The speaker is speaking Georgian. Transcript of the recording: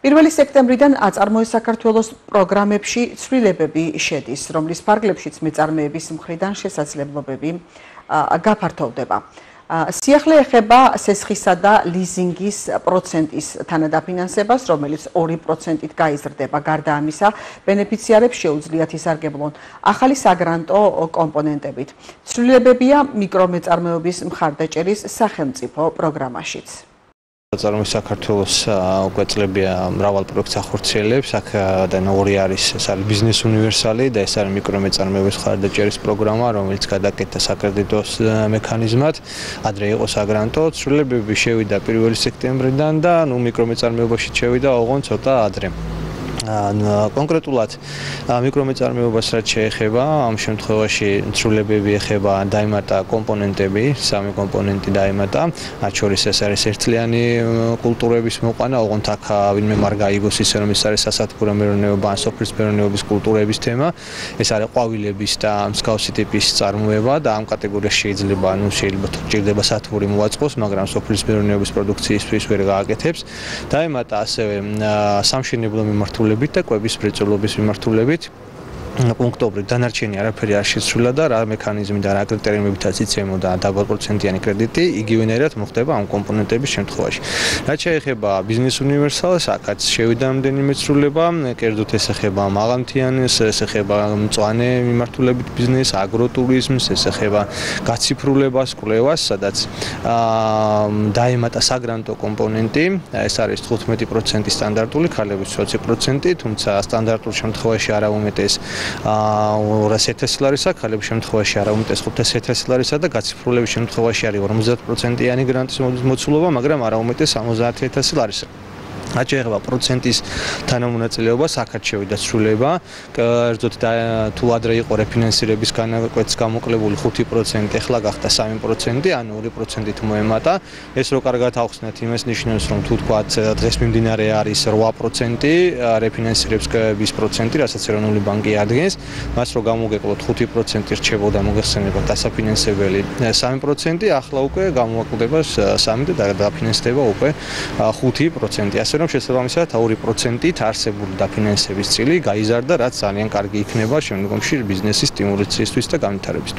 1 სექტემბრიდან აწარმოეს საქართველოს პროგრამებში ცვლილებები შედის, რომლის ფარგლებშიც მეწარმეების მხრიდან შესაძლებლობები გაფართოვდება. სიახლე ეხება სესხისა და ლიზინგის პროცენტის თანადაფინანსებას, რომელიც 2%-ით გაიზრდება. გარდა ამისა, ბენეფიციარებს შეუძლიათ ისარგებლონ ახალი საგრანტო კომპონენტებით. ცვლილებებია მიკრომეწარმეობის მხარდაჭერის სახელმწიფო პროგრამაშიც. Აწარმოებს საქართველოს უკვე წლებია მრავალ პროექტს ახორციელებს. აქედან ორი არის ბიზნეს უნივერსალი და ეს არის მიკრომეწარმეობის მხარდაჭერის პროგრამა, რომელიც გადაკეთდა საკრედიტოს მექანიზმად. ადრე იყო საგრანტო, ცვლილებები შევიდა 1 სექტემბრიდან და მიკრომეწარმეობაში შევიდა ოღონდ ცოტა ადრე. კონკრეტულად მიკრომეწარმეობას რაც შეეხება, ამ შემთხვევაში ცვლილებები ეხება დაემატა კომპონენტები, 3 კომპონენტი დაემატა, მათ შორის ეს არის ერთწლიანი კულტურების მოყვანა, ოღონდ აქ ვინმე არ გაიგოს ისე რომ ეს არის სასათბურო მეურნეობა ან სოფლის მეურნეობის კულტურების თემა, ეს არის ყვავილების და მსგავსი ტიპის წარმოება და ამ კატეგორიაში შეიძლება თუ ჭირდება სათბური მოაწყოს, მაგრამ სოფლის მეურნეობის პროდუქციისთვის ვერ გააკეთებს. დაემატა ასევე სამშენებლო მიმართულებით და კვების მრეწველობის მიმართულებით. პუნქტობრივ დანარჩენი არაფერი არ შეცვლილა და რა მექანიზმი და რა კრიტერიუმებითაც იცემოდა დაბალ პროცენტიანი კრედიტი, იგივენაირად მოხდება ამ კომპონენტების შემთხვევაში. რაც შეეხება ბიზნეს უნივერსალს, აქაც შევიდა რამდენიმე ცვლილება, კერძოდ ეს ეხება მაღალმთიანეს, ეს ეხება მწვანე მიმართულებით ბიზნესს, აგროტურიზმს, ეს ეხება გაციფრულებას, კვლევას, სადაც დაემატა საგრანტო კომპონენტი, ეს არის 15% სტანდარტული, ქალების 20%, თუმცა სტანდარტულ შემთხვევაში არა უმეტეს 200.000 ლარისა, ქალების შემთხვევაში არა უმეტეს 500.000 ლარისა და გაციფრულების შემთხვევაში არის 50%-იანი გრანტის მოცულობა, მაგრამ არა უმეტეს 70.000 ლარისა. რაც შეეხება პროცენტის თანამონაწილეობას, აქაც შევიდა ცვლილება. კერძოდ თუ ადრე იყო რეფინანსირების განაკვეთს გამოკლებული 5%, ახლა გახდა 3%, ანუ 2%-ით მოემატა. ეს რო კარგად ავხსნათ, იმას ნიშნავს, რომ თუ თქვა დღეს მიმდინარე არის 8%, რეფინანსირებს კების პროცენტი, რასაც ეროვნული ბანკი ადგენს, მას რო გამოგეკლოთ 5% რჩებოდა მოგეხსენებათ დასაფინანსებელი 3%, ახლა უკვე გამოაკლდება 3 და დაფინანსდება უკვე 5%. რომ შესაბამისად 2%-ით არსებული დაფინანსების წილი გაიზარდა, რაც ძალიან კარგი იქნება შემდგომში ბიზნესის სტიმულაციისთვის და განვითარებისთვის.